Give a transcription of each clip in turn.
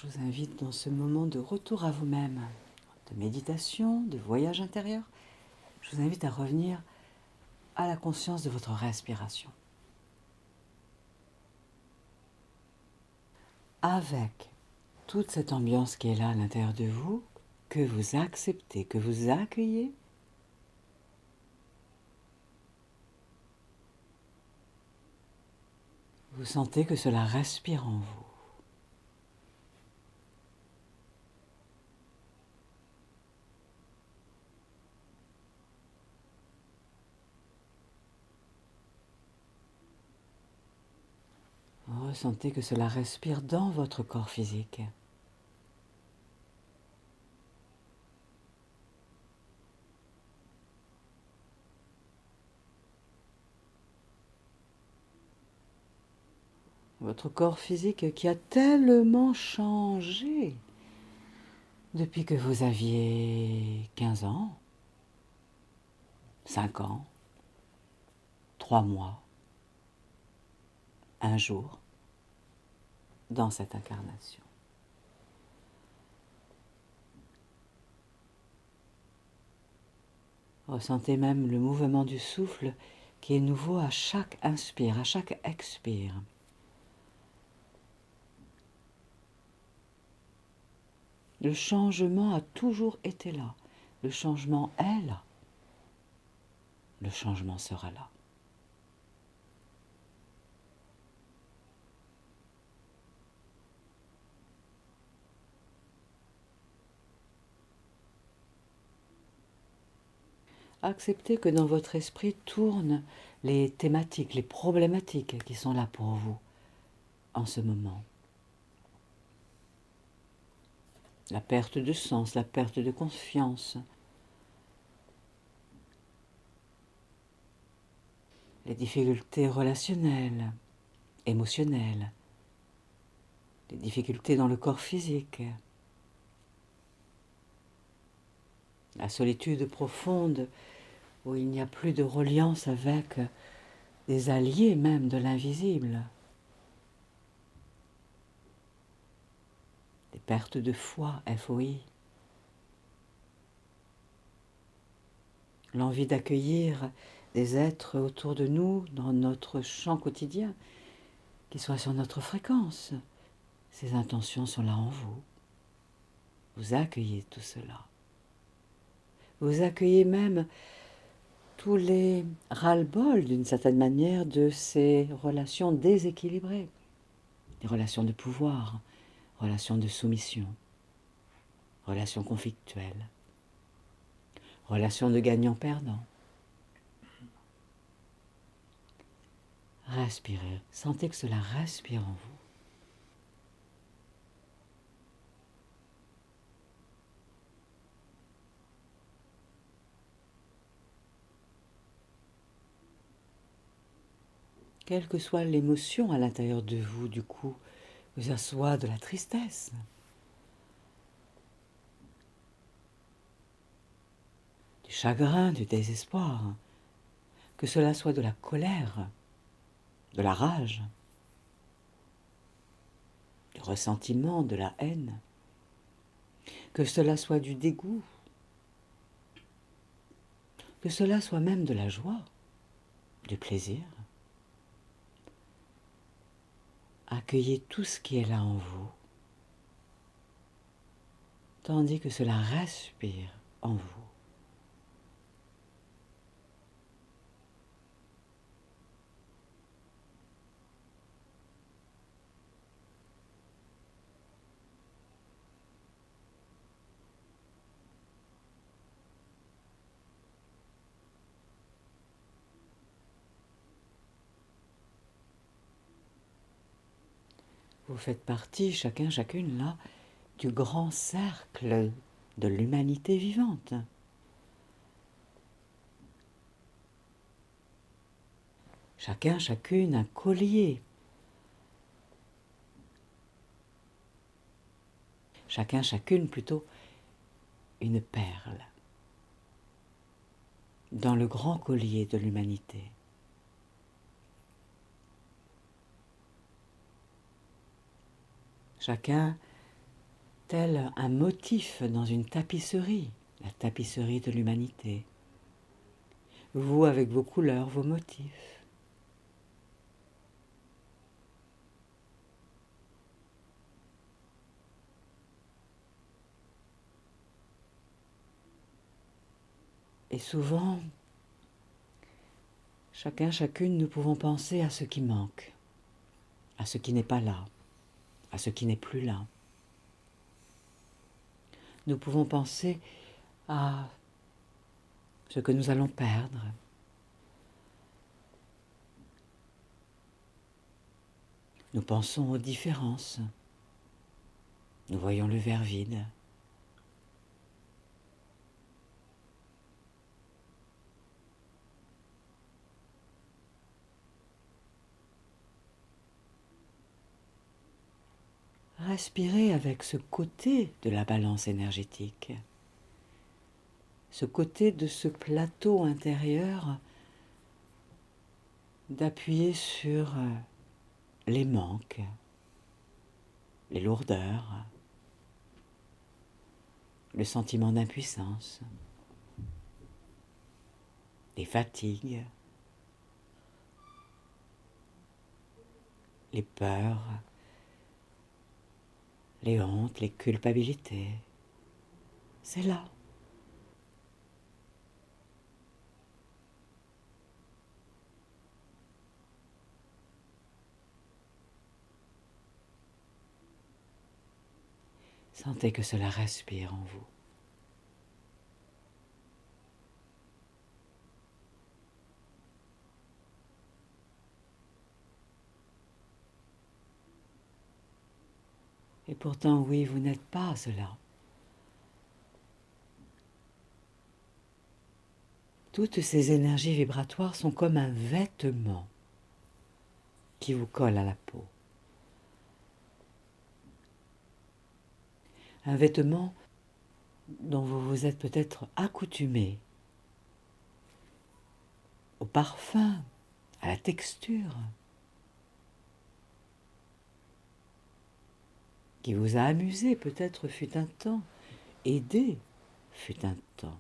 Je vous invite dans ce moment de retour à vous-même, de méditation, de voyage intérieur, je vous invite à revenir à la conscience de votre respiration. Avec toute cette ambiance qui est là à l'intérieur de vous, que vous acceptez, que vous accueillez, vous sentez que cela respire en vous. Ressentez que cela respire dans votre corps physique. Votre corps physique qui a tellement changé depuis que vous aviez 15 ans, 5 ans, 3 mois, un jour, dans cette incarnation. Ressentez même le mouvement du souffle qui est nouveau à chaque inspire, à chaque expire. Le changement a toujours été là. Le changement est là. Le changement sera là. Acceptez que dans votre esprit tournent les thématiques, les problématiques qui sont là pour vous en ce moment. La perte de sens, la perte de confiance, les difficultés relationnelles, émotionnelles, les difficultés dans le corps physique, la solitude profonde où il n'y a plus de reliance avec des alliés même de l'invisible, des pertes de foi, FOI, l'envie d'accueillir des êtres autour de nous dans notre champ quotidien, qui soient sur notre fréquence. Ces intentions sont là en vous. Vous accueillez tout cela. Vous accueillez même tous les ras-le-bol, d'une certaine manière, de ces relations déséquilibrées. Des relations de pouvoir, relations de soumission, relations conflictuelles, relations de gagnant-perdant. Respirez, sentez que cela respire en vous. Quelle que soit l'émotion à l'intérieur de vous, du coup, que ce soit de la tristesse, du chagrin, du désespoir, que cela soit de la colère, de la rage, du ressentiment, de la haine, que cela soit du dégoût, que cela soit même de la joie, du plaisir. Accueillez tout ce qui est là en vous, tandis que cela respire en vous. Vous faites partie, chacun, chacune, là, du grand cercle de l'humanité vivante. Chacun, chacune, un collier. Chacun, chacune, plutôt, une perle. Dans le grand collier de l'humanité. Chacun tel un motif dans une tapisserie, la tapisserie de l'humanité. Vous avec vos couleurs, vos motifs. Et souvent, chacun, chacune, nous pouvons penser à ce qui manque, à ce qui n'est pas là, à ce qui n'est plus là. Nous pouvons penser à ce que nous allons perdre. Nous pensons aux différences. Nous voyons le verre vide. Respirez avec ce côté de la balance énergétique, ce côté de ce plateau intérieur d'appuyer sur les manques, les lourdeurs, le sentiment d'impuissance, les fatigues, les peurs, les hontes, les culpabilités. C'est là. Sentez que cela respire en vous. Et pourtant, oui, vous n'êtes pas cela. Toutes ces énergies vibratoires sont comme un vêtement qui vous colle à la peau. Un vêtement dont vous vous êtes peut-être accoutumé au parfum, à la texture, qui vous a amusé peut-être fut un temps, aidé fut un temps.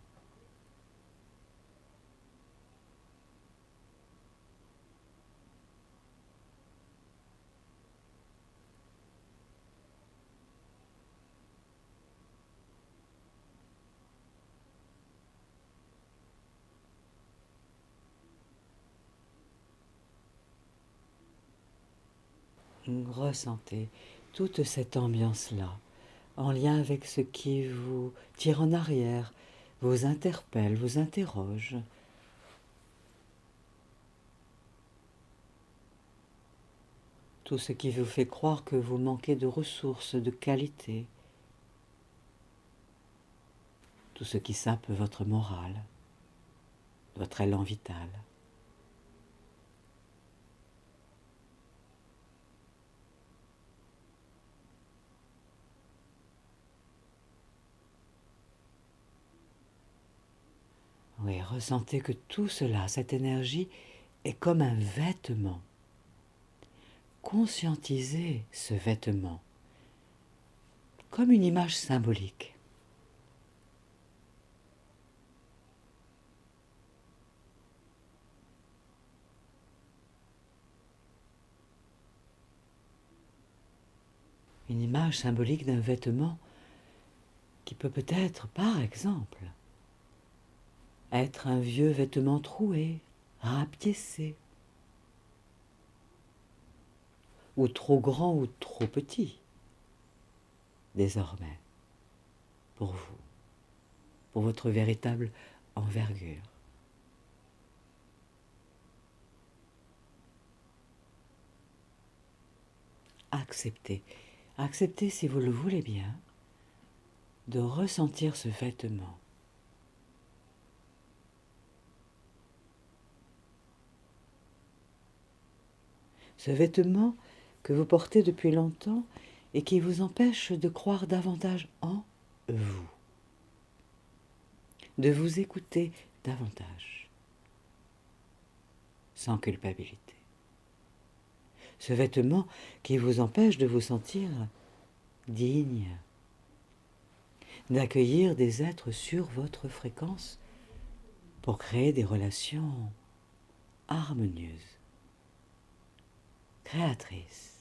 Ressentez toute cette ambiance-là, en lien avec ce qui vous tire en arrière, vous interpelle, vous interroge. Tout ce qui vous fait croire que vous manquez de ressources, de qualité. Tout ce qui sape votre morale, votre élan vital. Oui, ressentez que tout cela, cette énergie, est comme un vêtement. Conscientisez ce vêtement comme une image symbolique. Une image symbolique d'un vêtement qui peut peut-être, par exemple, être un vieux vêtement troué, rapiécé, ou trop grand ou trop petit, désormais, pour vous, pour votre véritable envergure. Acceptez, acceptez si vous le voulez bien, de ressentir ce vêtement. Ce vêtement que vous portez depuis longtemps et qui vous empêche de croire davantage en vous, de vous écouter davantage, sans culpabilité. Ce vêtement qui vous empêche de vous sentir digne, d'accueillir des êtres sur votre fréquence pour créer des relations harmonieuses, créatrices.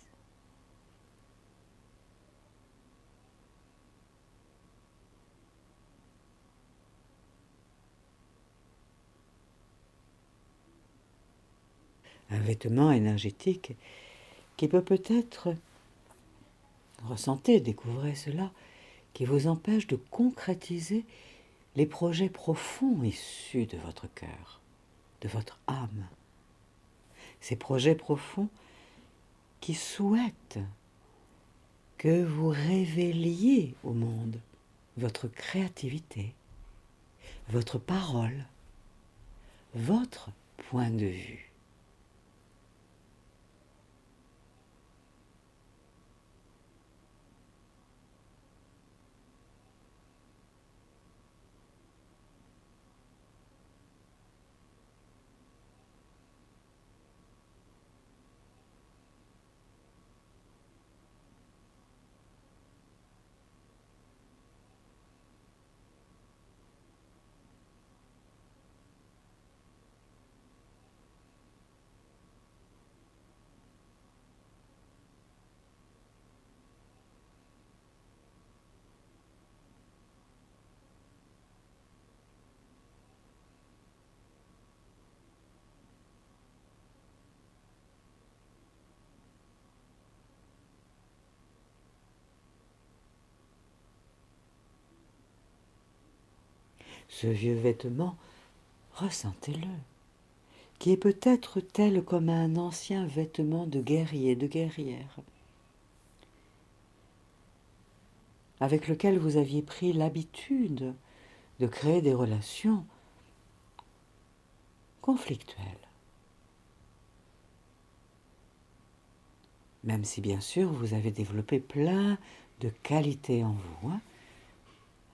Un vêtement énergétique qui peut-être, ressentez, découvrez cela, qui vous empêche de concrétiser les projets profonds issus de votre cœur, de votre âme. Ces projets profonds qui souhaitent que vous révéliez au monde votre créativité, votre parole, votre point de vue. Ce vieux vêtement, ressentez-le, qui est peut-être tel comme un ancien vêtement de guerrier, de guerrière, avec lequel vous aviez pris l'habitude de créer des relations conflictuelles. Même si bien sûr vous avez développé plein de qualités en vous,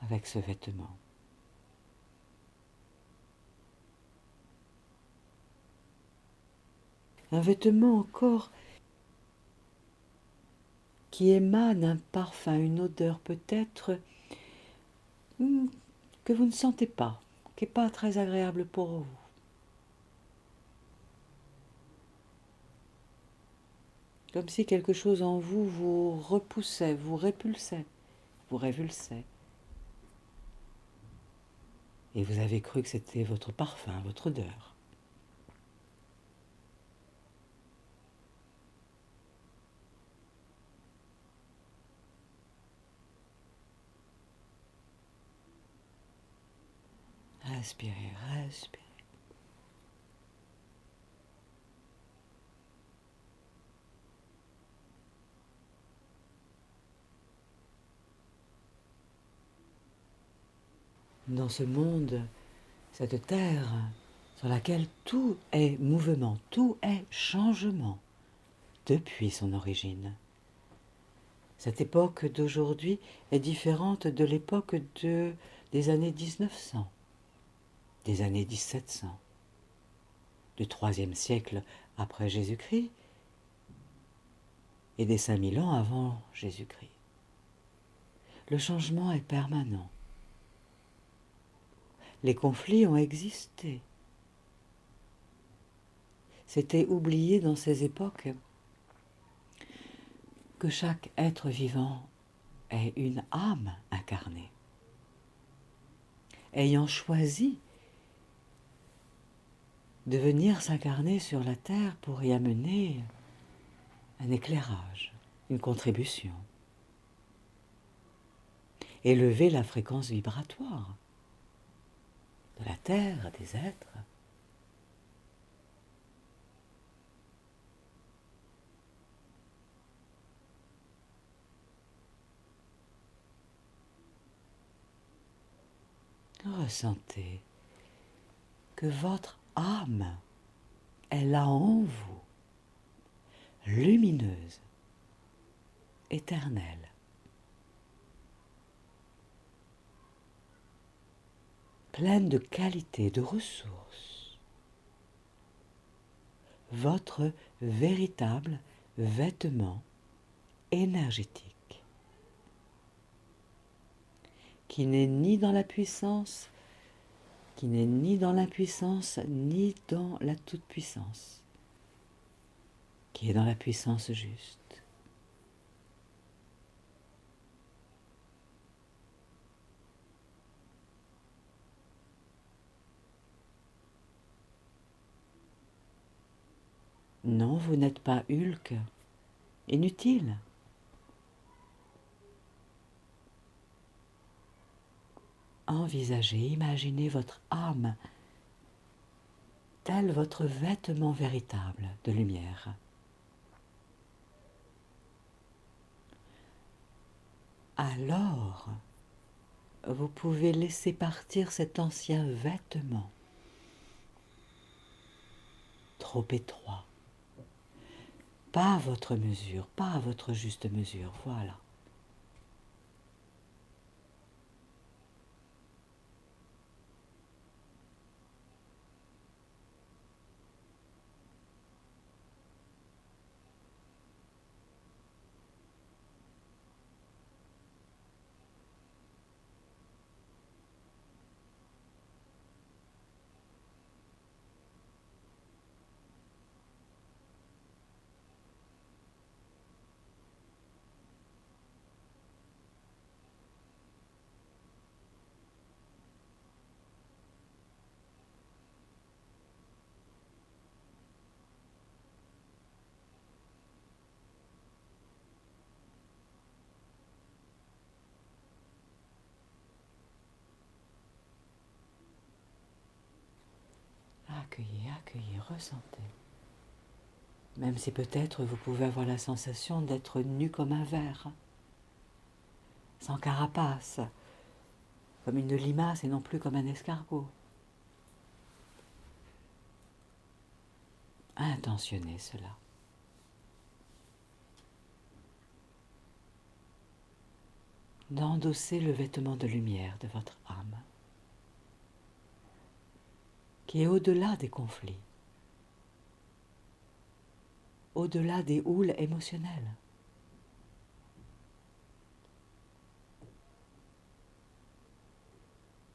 avec ce vêtement. Un vêtement encore qui émane un parfum, une odeur peut-être que vous ne sentez pas, qui n'est pas très agréable pour vous. Comme si quelque chose en vous vous repoussait, vous répulsait, vous révulsait. Et vous avez cru que c'était votre parfum, votre odeur. Respirez, respirez. Dans ce monde, cette terre sur laquelle tout est mouvement, tout est changement depuis son origine. Cette époque d'aujourd'hui est différente de l'époque des années 1900, des années 1700, du IIIe siècle après Jésus-Christ et des 5000 ans avant Jésus-Christ. Le changement est permanent. Les conflits ont existé. C'était oublié dans ces époques que chaque être vivant est une âme incarnée, ayant choisi de venir s'incarner sur la terre pour y amener un éclairage, une contribution, élever la fréquence vibratoire de la terre, des êtres. Ressentez que votre âme est là en vous, lumineuse, éternelle, pleine de qualités, de ressources. Votre véritable vêtement énergétique qui n'est ni dans la puissance, qui n'est ni dans l'impuissance, ni dans la toute-puissance, qui est dans la puissance juste. Non, vous n'êtes pas Hulk. Inutile. Envisagez, imaginez votre âme, tel votre vêtement véritable de lumière. Alors, vous pouvez laisser partir cet ancien vêtement, trop étroit, pas à votre mesure, pas à votre juste mesure, voilà. Accueillez, accueillez, ressentez. Même si peut-être vous pouvez avoir la sensation d'être nu comme un ver, sans carapace, comme une limace et non plus comme un escargot. Intentionnez cela. D'endosser le vêtement de lumière de votre âme, qui est au-delà des conflits, au-delà des houles émotionnelles.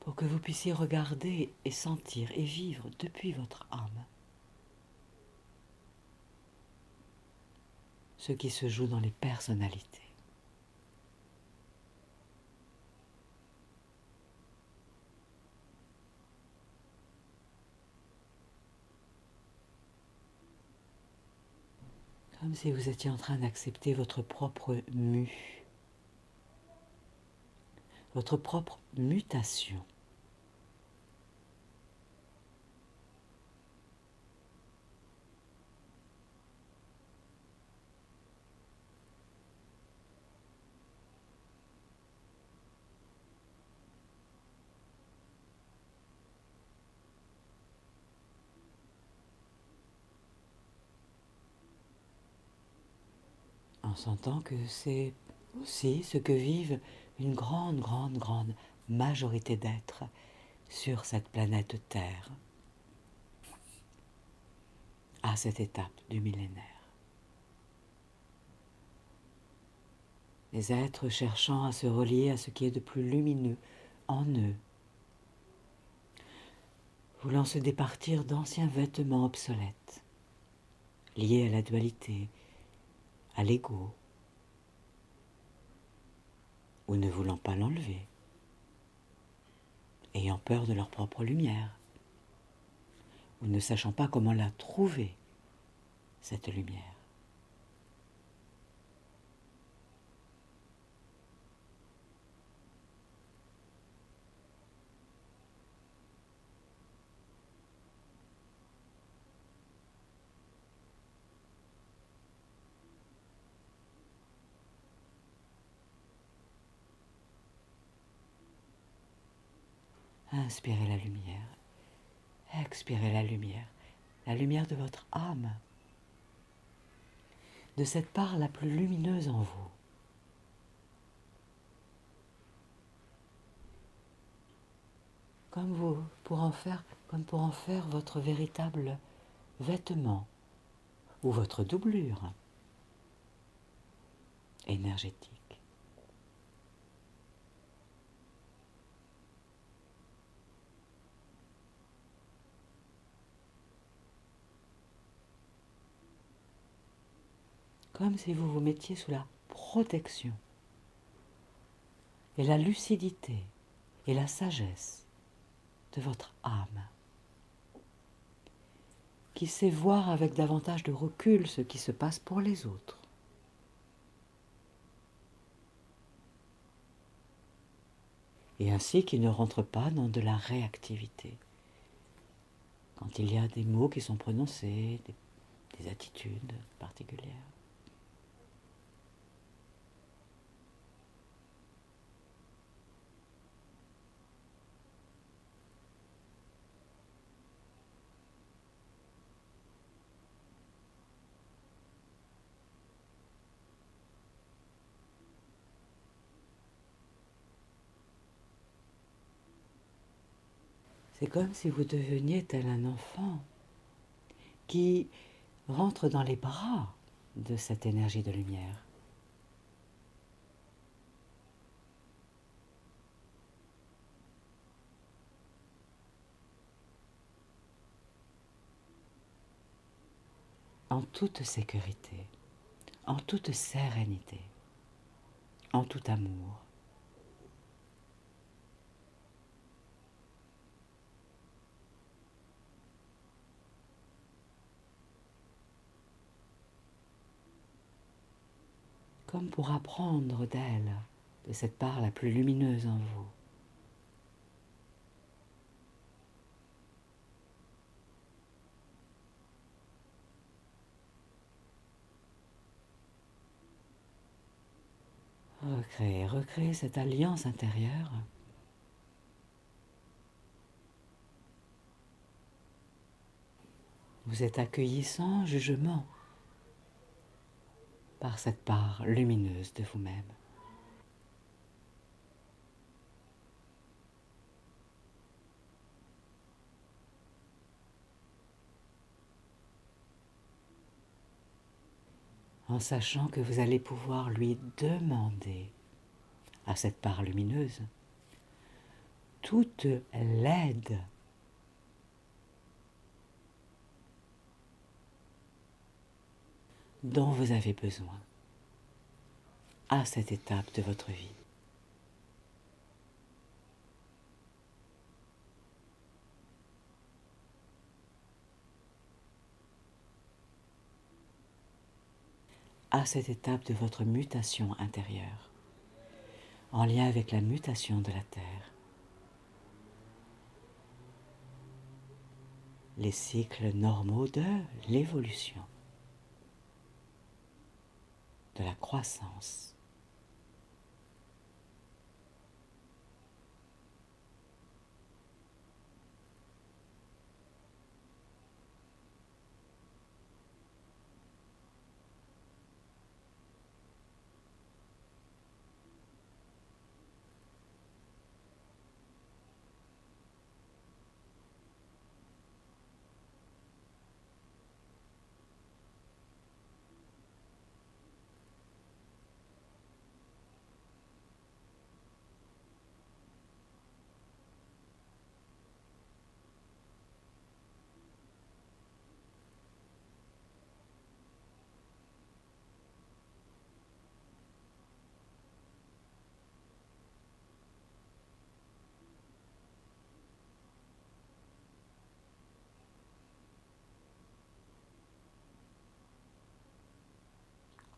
Pour que vous puissiez regarder et sentir et vivre depuis votre âme ce qui se joue dans les personnalités. Comme si vous étiez en train d'accepter votre propre votre propre mutation. En sentant que c'est aussi ce que vivent une grande majorité d'êtres sur cette planète Terre, à cette étape du millénaire. Les êtres cherchant à se relier à ce qui est de plus lumineux en eux, voulant se départir d'anciens vêtements obsolètes, liés à la dualité, à l'ego, ou ne voulant pas l'enlever, ayant peur de leur propre lumière, ou ne sachant pas comment la trouver, cette lumière. Inspirez la lumière, expirez la lumière de votre âme, de cette part la plus lumineuse en vous. Comme pour en faire votre véritable vêtement ou votre doublure énergétique. comme si vous vous mettiez sous la protection et la lucidité et la sagesse de votre âme, qui sait voir avec davantage de recul ce qui se passe pour les autres. Et ainsi qui ne rentre pas dans de la réactivité. Quand il y a des mots qui sont prononcés, des attitudes particulières. C'est comme si vous deveniez tel un enfant qui rentre dans les bras de cette énergie de lumière. En toute sécurité, en toute sérénité, en tout amour. Comme pour apprendre d'elle, de cette part la plus lumineuse en vous. Recréez cette alliance intérieure. Vous êtes accueilli sans jugement par cette part lumineuse de vous-même. En sachant que vous allez pouvoir lui demander à cette part lumineuse toute l'aide dont vous avez besoin à cette étape de votre vie. À cette étape de votre mutation intérieure, en lien avec la mutation de la Terre. Les cycles normaux de l'évolution, de la croissance.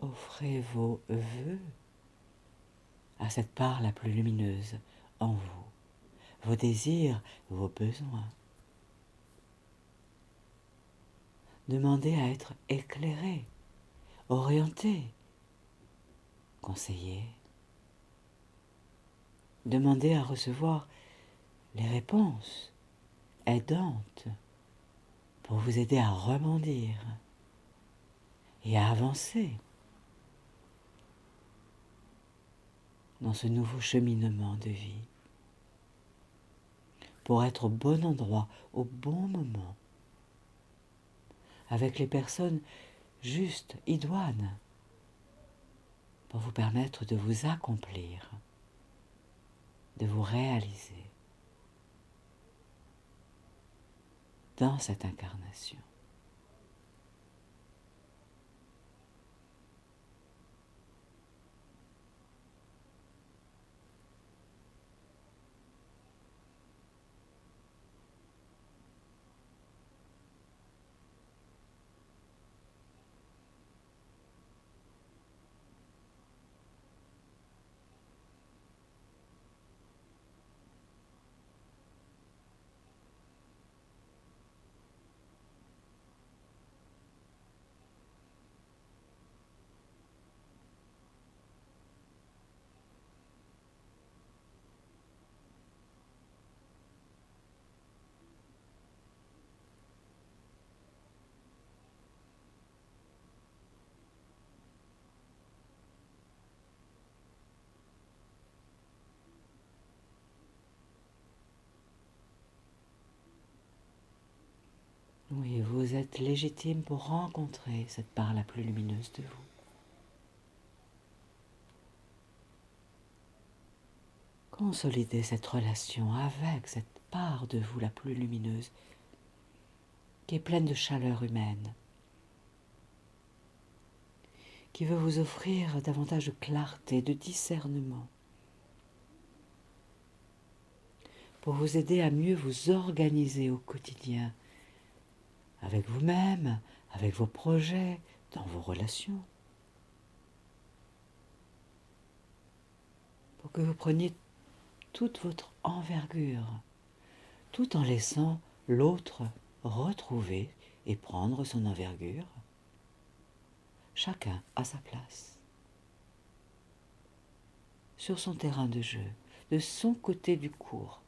Offrez vos vœux à cette part la plus lumineuse en vous, vos désirs, vos besoins. Demandez à être éclairé, orienté, conseillé. Demandez à recevoir les réponses aidantes pour vous aider à rebondir et à avancer dans ce nouveau cheminement de vie, pour être au bon endroit, au bon moment, avec les personnes justes, idoines, pour vous permettre de vous accomplir, de vous réaliser dans cette incarnation. Oui, vous êtes légitime pour rencontrer cette part la plus lumineuse de vous. Consolidez cette relation avec cette part de vous la plus lumineuse, qui est pleine de chaleur humaine, qui veut vous offrir davantage de clarté, de discernement, pour vous aider à mieux vous organiser au quotidien, avec vous-même, avec vos projets, dans vos relations, pour que vous preniez toute votre envergure, tout en laissant l'autre retrouver et prendre son envergure, chacun à sa place, sur son terrain de jeu, de son côté du cours.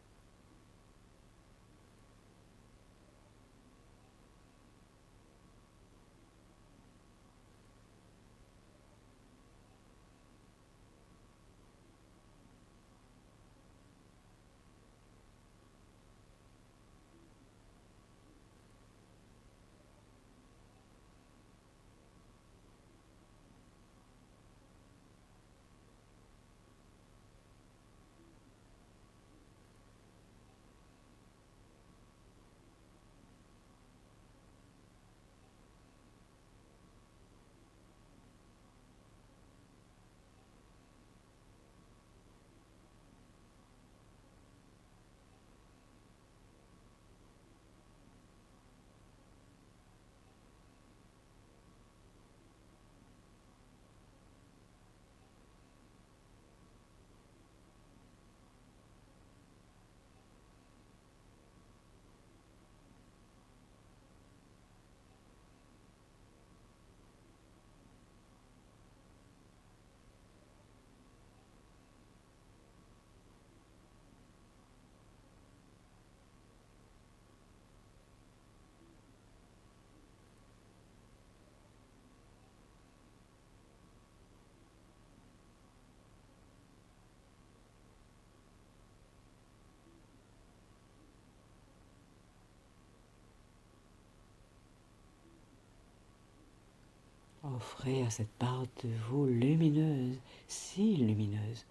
Offrez à cette part de vous lumineuse, si lumineuse,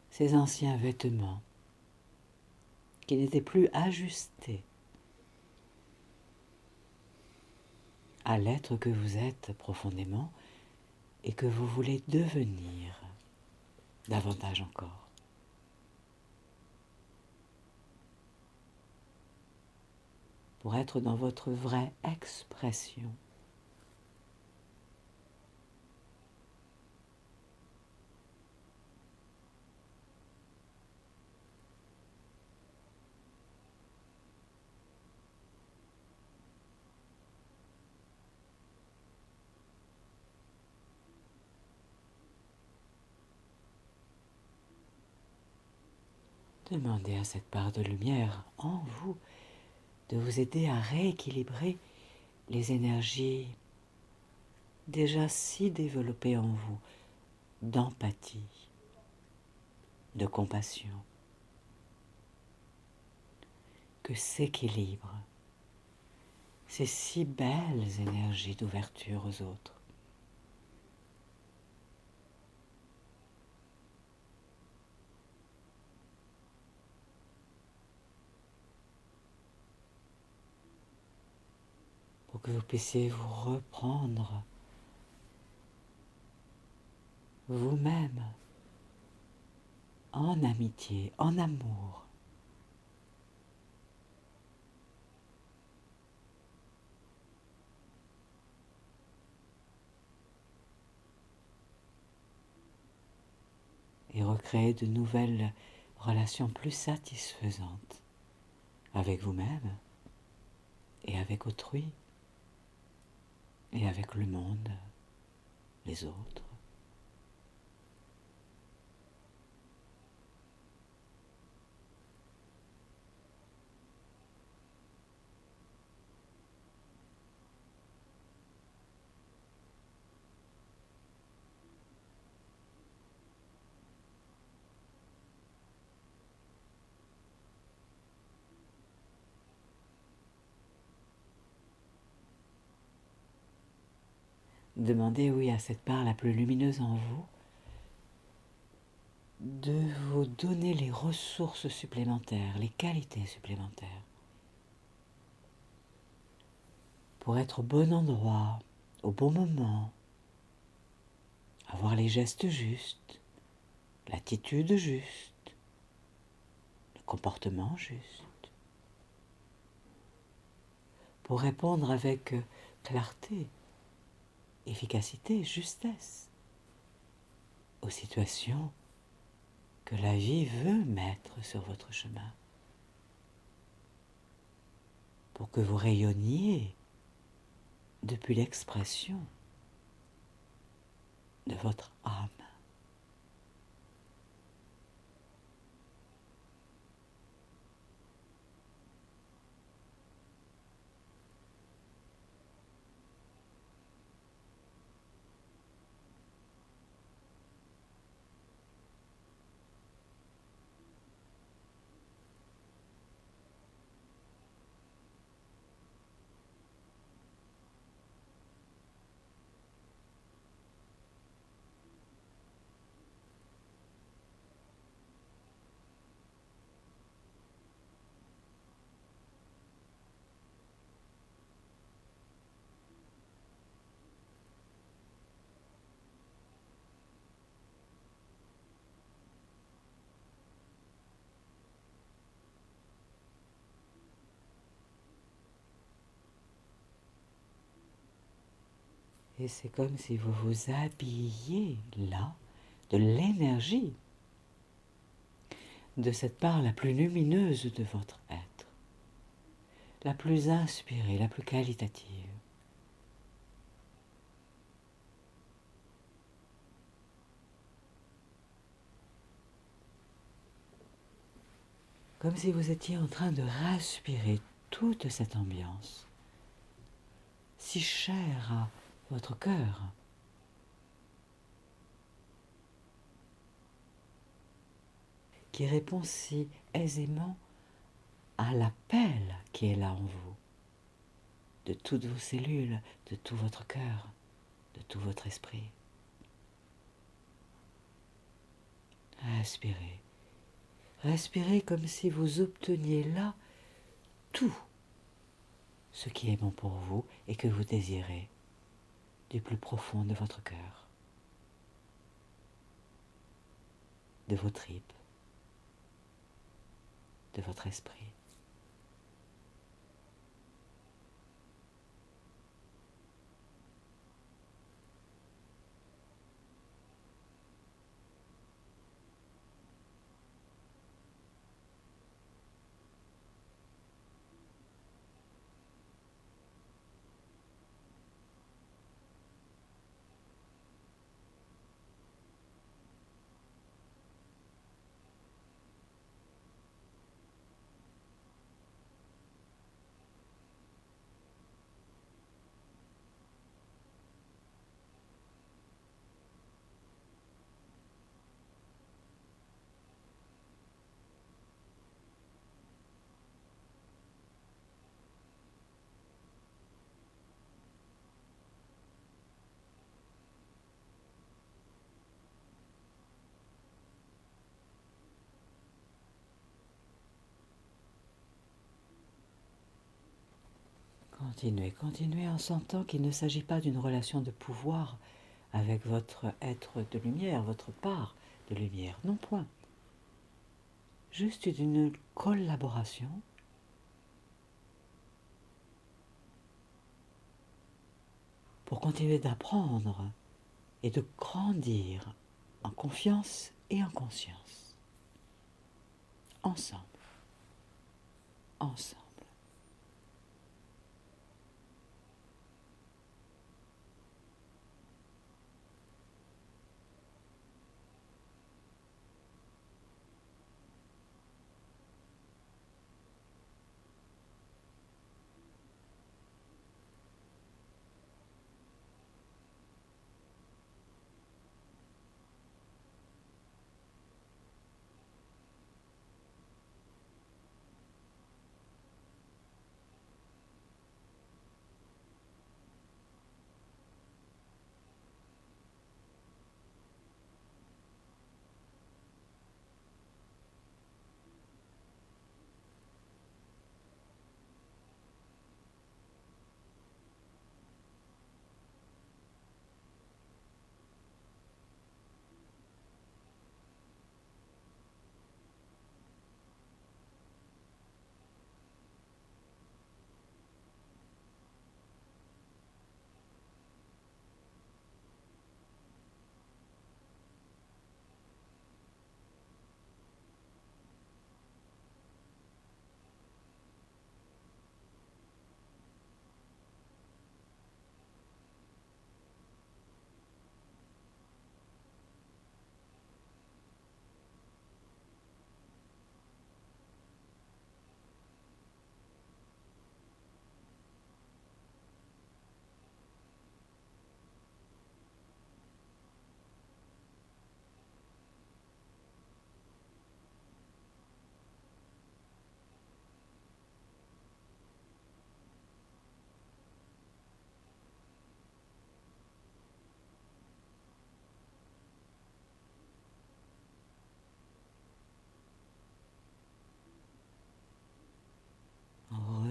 ces anciens vêtements qui n'étaient plus ajustés à l'être que vous êtes profondément et que vous voulez devenir davantage encore. Pour être dans votre vraie expression. Demandez à cette part de lumière en vous de vous aider à rééquilibrer les énergies déjà si développées en vous d'empathie, de compassion, que s'équilibrent ces si belles énergies d'ouverture aux autres. Pour que vous puissiez vous reprendre vous-même en amitié, en amour. Et recréer de nouvelles relations plus satisfaisantes avec vous-même et avec autrui et avec le monde, les autres. Demandez, oui, à cette part la plus lumineuse en vous de vous donner les ressources supplémentaires, les qualités supplémentaires pour être au bon endroit, au bon moment, avoir les gestes justes, l'attitude juste, le comportement juste, pour répondre avec clarté, efficacité, justesse aux situations que la vie veut mettre sur votre chemin, pour que vous rayonniez depuis l'expression de votre âme. Et c'est comme si vous vous habilliez là de l'énergie de cette part la plus lumineuse de votre être, la plus inspirée, la plus qualitative. Comme si vous étiez en train de respirer toute cette ambiance, si chère à votre cœur, qui répond si aisément à l'appel qui est là en vous, de toutes vos cellules, de tout votre cœur, de tout votre esprit. Respirez. Respirez comme si vous obteniez là tout ce qui est bon pour vous et que vous désirez du plus profond de votre cœur, de vos tripes, de votre esprit. Continuez, continuez en sentant qu'il ne s'agit pas d'une relation de pouvoir avec votre être de lumière, votre part de lumière. Non point. Juste d'une collaboration pour continuer d'apprendre et de grandir en confiance et en conscience. Ensemble. Ensemble.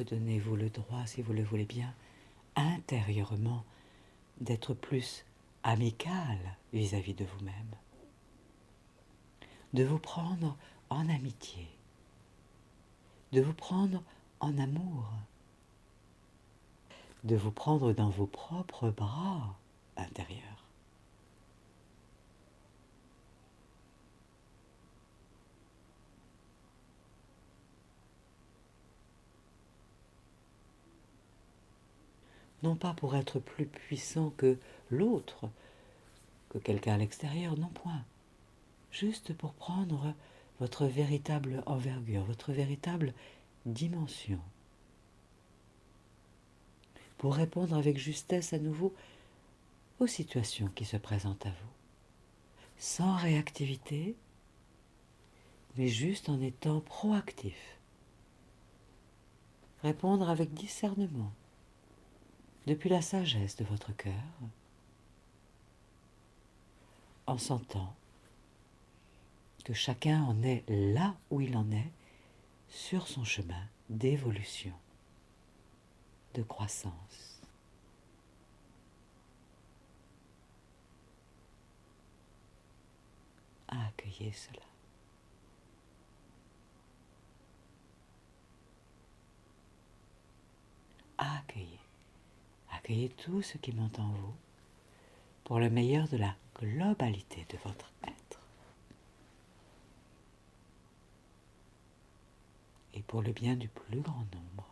redonnez-vous le droit, si vous le voulez bien, intérieurement, d'être plus amical vis-à-vis de vous-même, de vous prendre en amitié, de vous prendre en amour, de vous prendre dans vos propres bras intérieurs. Non pas pour être plus puissant que l'autre, que quelqu'un à l'extérieur, non point. Juste pour prendre votre véritable envergure, votre véritable dimension. Pour répondre avec justesse à nouveau aux situations qui se présentent à vous. Sans réactivité, mais juste en étant proactif. Répondre avec discernement, depuis la sagesse de votre cœur, en sentant que chacun en est là où il en est, sur son chemin d'évolution, de croissance. Accueillez cela. Accueillez. Accueillez tout ce qui monte en vous pour le meilleur de la globalité de votre être. Et pour le bien du plus grand nombre.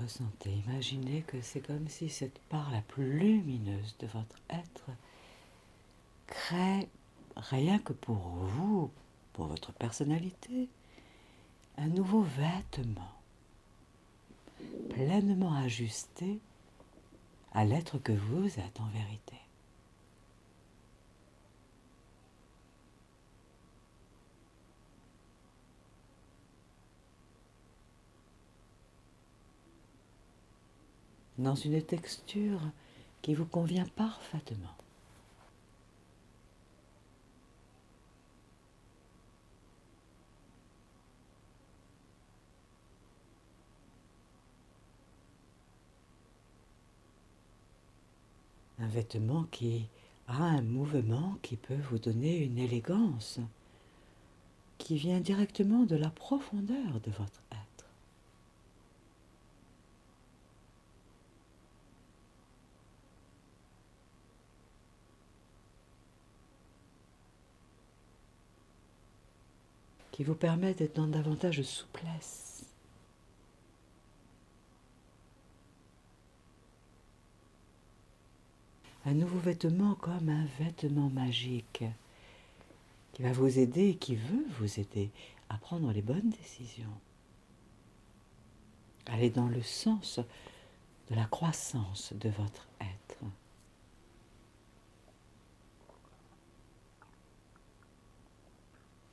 ressentez. Imaginez que c'est comme si cette part la plus lumineuse de votre être crée, rien que pour vous, pour votre personnalité, un nouveau vêtement, pleinement ajusté à l'être que vous êtes en vérité. Dans une texture qui vous convient parfaitement. Un vêtement qui a un mouvement qui peut vous donner une élégance qui vient directement de la profondeur de votre être. Qui vous permet d'être dans davantage de souplesse. Un nouveau vêtement comme un vêtement magique qui va vous aider, qui veut vous aider à prendre les bonnes décisions. Aller dans le sens de la croissance de votre être.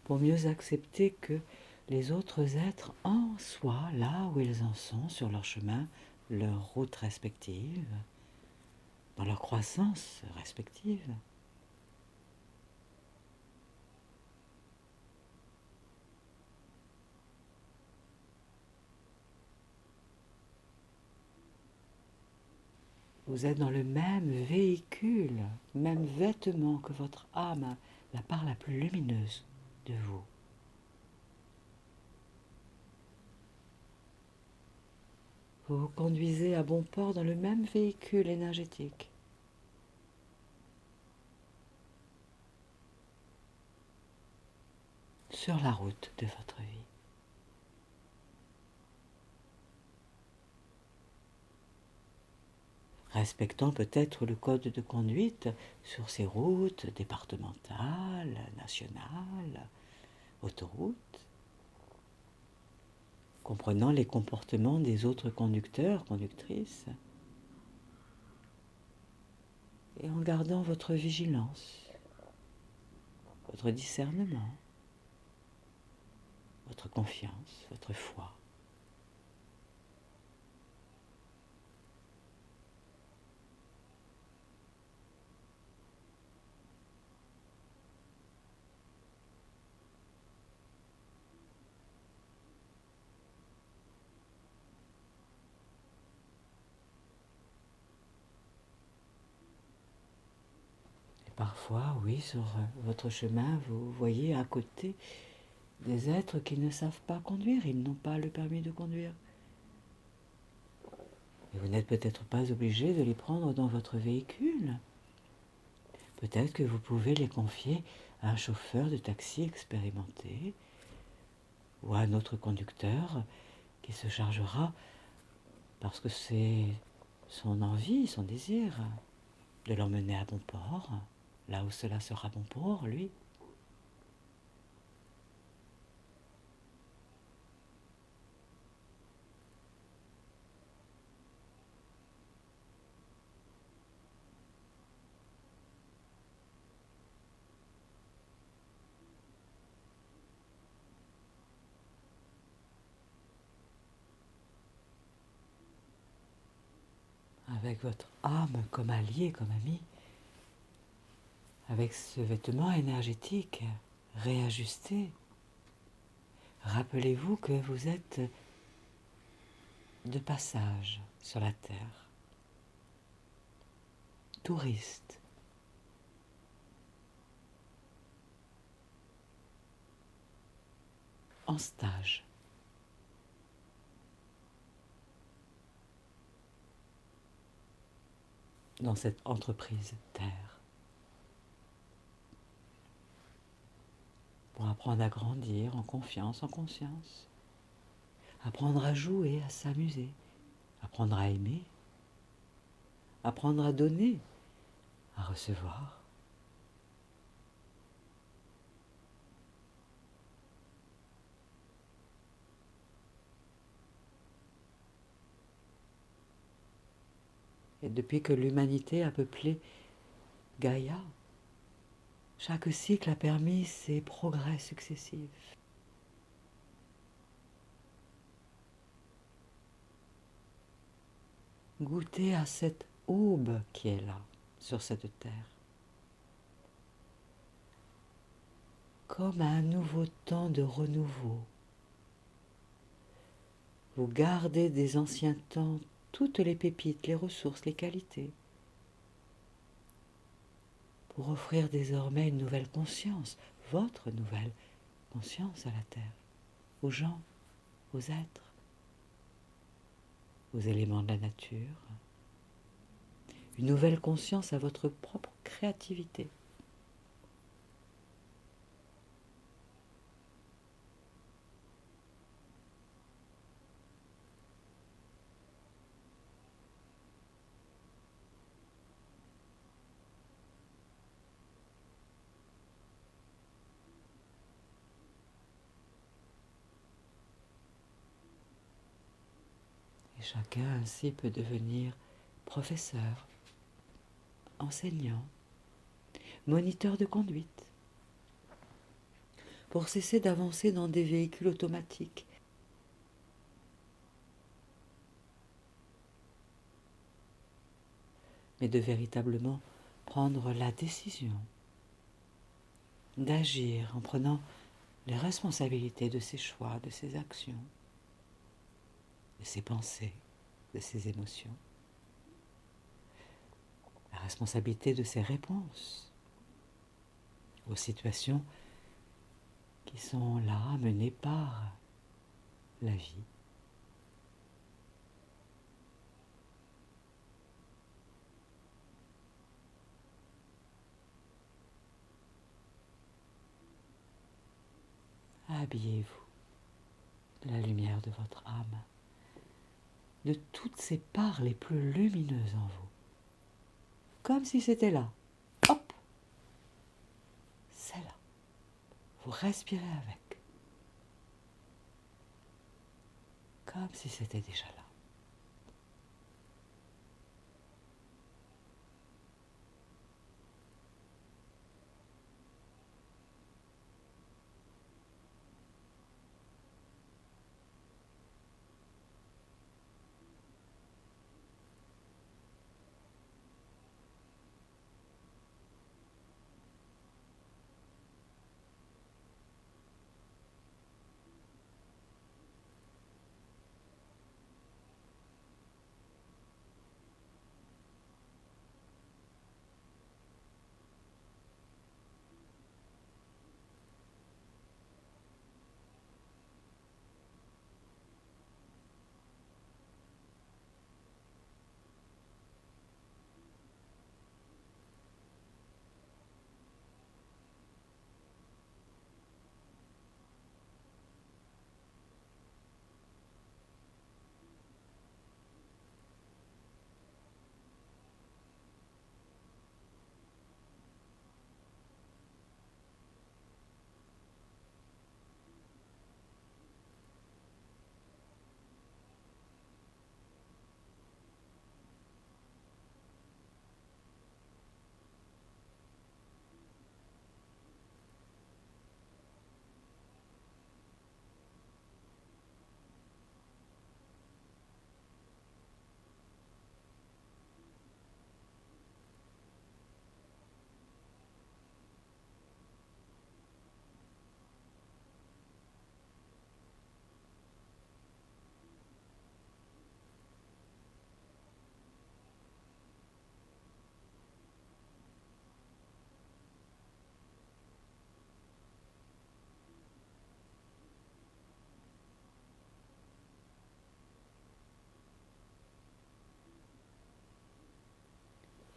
Pour mieux accepter que les autres êtres en soient là où ils en sont sur leur chemin, leur route respective, dans leur croissance respective. Vous êtes dans le même véhicule, même vêtement que votre âme, la part la plus lumineuse de vous. Vous vous conduisez à bon port dans le même véhicule énergétique. Sur la route de votre vie. Respectant peut-être le code de conduite sur ces routes départementales, nationales, autoroutes, comprenant les comportements des autres conducteurs, conductrices, et en gardant votre vigilance, votre discernement, votre confiance, votre foi. Parfois, oui, sur votre chemin, vous voyez à côté des êtres qui ne savent pas conduire, ils n'ont pas le permis de conduire. Et vous n'êtes peut-être pas obligé de les prendre dans votre véhicule. Peut-être que vous pouvez les confier à un chauffeur de taxi expérimenté ou à un autre conducteur qui se chargera, parce que c'est son envie, son désir, de l'emmener à bon port, là où cela sera bon pour lui. Avec votre âme comme allié, comme ami, avec ce vêtement énergétique réajusté. Rappelez-vous que vous êtes de passage sur la terre, touriste, en stage. Dans cette entreprise terre. Pour apprendre à grandir en confiance, en conscience. Apprendre à jouer, à s'amuser, apprendre à aimer, apprendre à donner, à recevoir. Et depuis que l'humanité a peuplé Gaïa, chaque cycle a permis ses progrès successifs. Goûtez à cette aube qui est là, sur cette terre. Comme à un nouveau temps de renouveau. Vous gardez des anciens temps toutes les pépites, les ressources, les qualités, pour offrir désormais une nouvelle conscience, votre nouvelle conscience à la terre, aux gens, aux êtres, aux éléments de la nature, une nouvelle conscience à votre propre créativité. Et chacun ainsi peut devenir professeur, enseignant, moniteur de conduite, pour cesser d'avancer dans des véhicules automatiques, mais de véritablement prendre la décision d'agir en prenant les responsabilités de ses choix, de ses actions, de ses pensées, de ses émotions, la responsabilité de ses réponses aux situations qui sont là, menées par la vie. Habillez-vous de la lumière de votre âme, de toutes ces parts les plus lumineuses en vous, comme si c'était là. Hop, c'est là. Vous respirez avec, comme si c'était déjà là.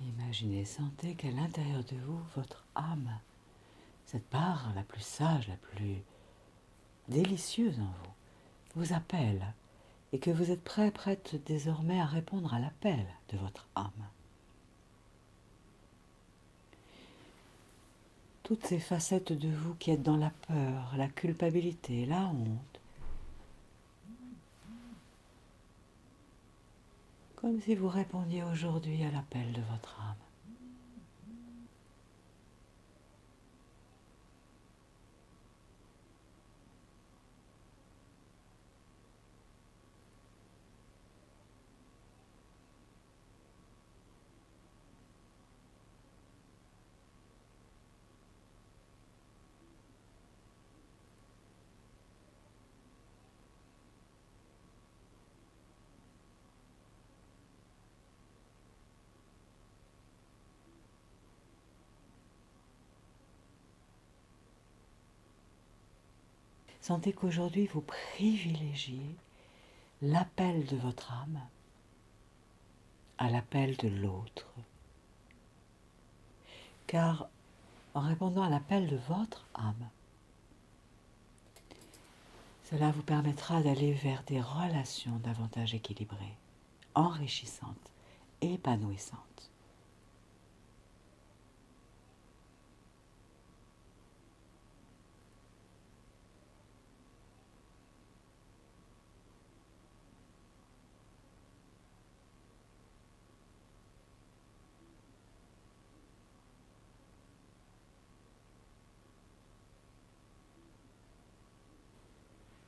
Imaginez, sentez qu'à l'intérieur de vous, votre âme, cette part la plus sage, la plus délicieuse en vous, vous appelle et que vous êtes prêt, prête désormais à répondre à l'appel de votre âme. Toutes ces facettes de vous qui êtes dans la peur, la culpabilité, la honte, comme si vous répondiez aujourd'hui à l'appel de votre âme. Sentez qu'aujourd'hui vous privilégiez l'appel de votre âme à l'appel de l'autre. Car en répondant à l'appel de votre âme, cela vous permettra d'aller vers des relations davantage équilibrées, enrichissantes, épanouissantes.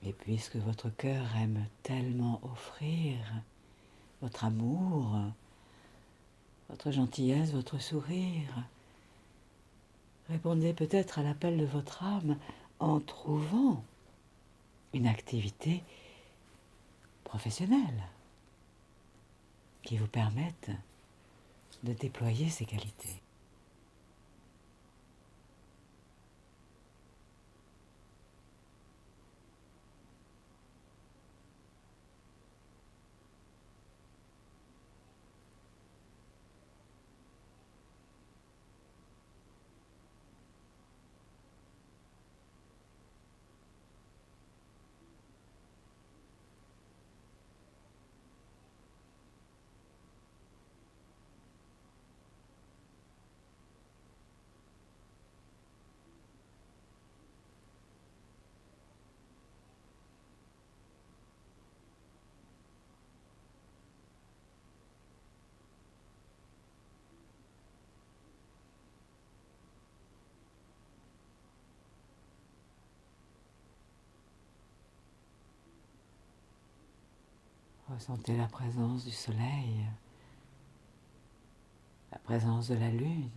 Et puisque votre cœur aime tellement offrir votre amour, votre gentillesse, votre sourire, répondez peut-être à l'appel de votre âme en trouvant une activité professionnelle qui vous permette de déployer ces qualités. Ressentez la présence du soleil, la présence de la lune,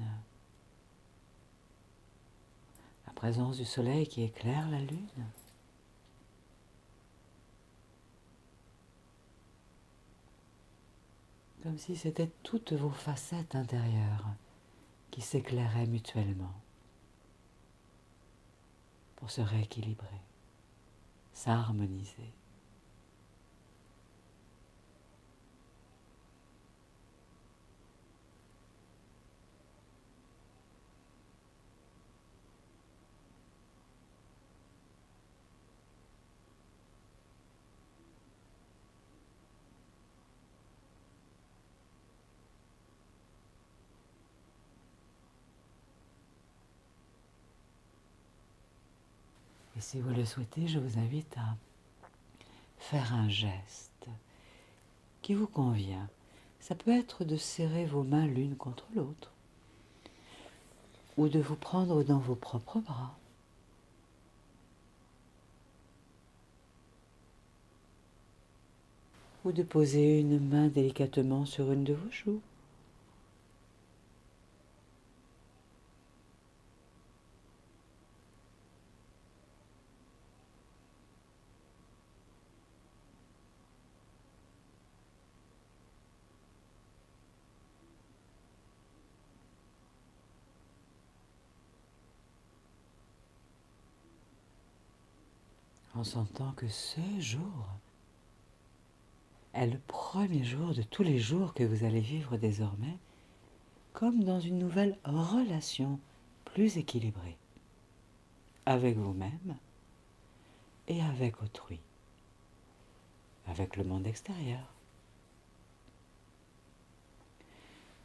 la présence du soleil qui éclaire la lune. Comme si c'était toutes vos facettes intérieures qui s'éclairaient mutuellement pour se rééquilibrer, s'harmoniser. Et si vous le souhaitez, je vous invite à faire un geste qui vous convient. Ça peut être de serrer vos mains l'une contre l'autre, ou de vous prendre dans vos propres bras, ou de poser une main délicatement sur une de vos joues. En sentant que ce jour est le premier jour de tous les jours que vous allez vivre désormais, comme dans une nouvelle relation plus équilibrée, avec vous-même et avec autrui. avec le monde extérieur,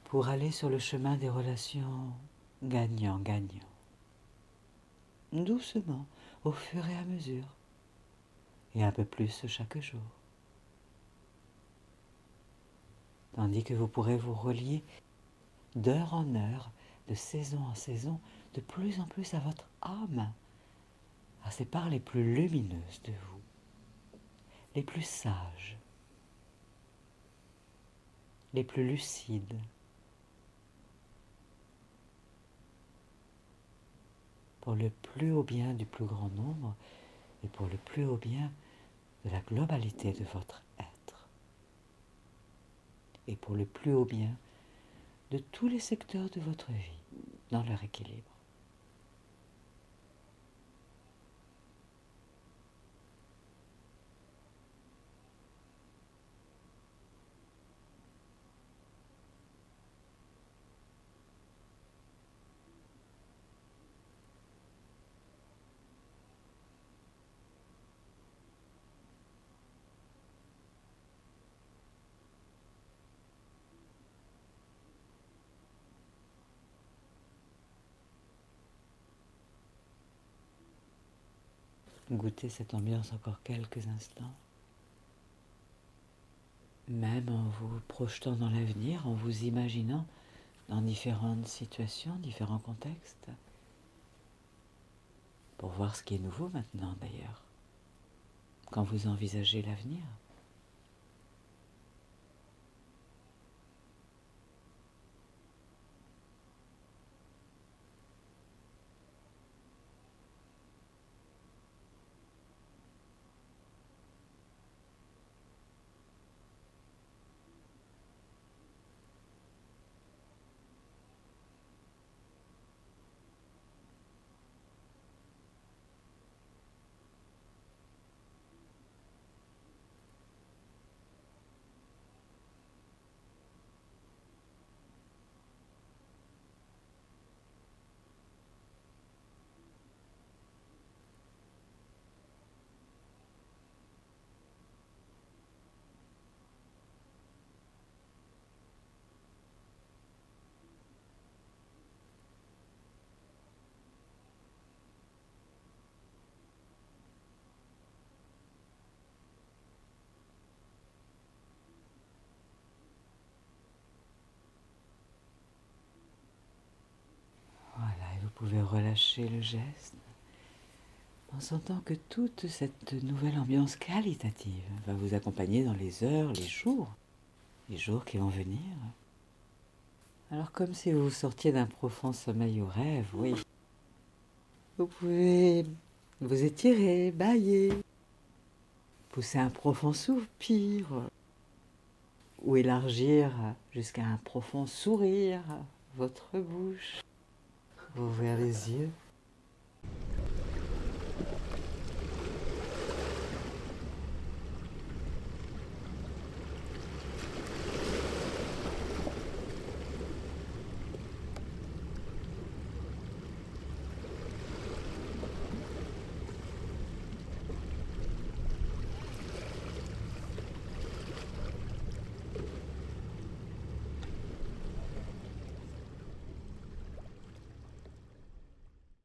pour aller sur le chemin des relations gagnant-gagnant, doucement, au fur et à mesure, et un peu plus chaque jour. Tandis que vous pourrez vous relier d'heure en heure, de saison en saison, de plus en plus à votre âme, à ces parts les plus lumineuses de vous, les plus sages, les plus lucides, pour le plus haut bien du plus grand nombre et pour le plus haut bien de la globalité de votre être, et pour le plus haut bien de tous les secteurs de votre vie dans leur équilibre. Goûtez cette ambiance encore quelques instants, même en vous projetant dans l'avenir, en vous imaginant dans différentes situations, différents contextes, pour voir ce qui est nouveau maintenant d'ailleurs, quand vous envisagez l'avenir. Voilà, et vous pouvez relâcher le geste en sentant que toute cette nouvelle ambiance qualitative va vous accompagner dans les heures, les jours qui vont venir. Alors comme si vous sortiez d'un profond sommeil ou rêve, oui. Vous pouvez vous étirer, bâiller, pousser un profond soupir ou élargir jusqu'à un profond sourire votre bouche, ouvrir les yeux.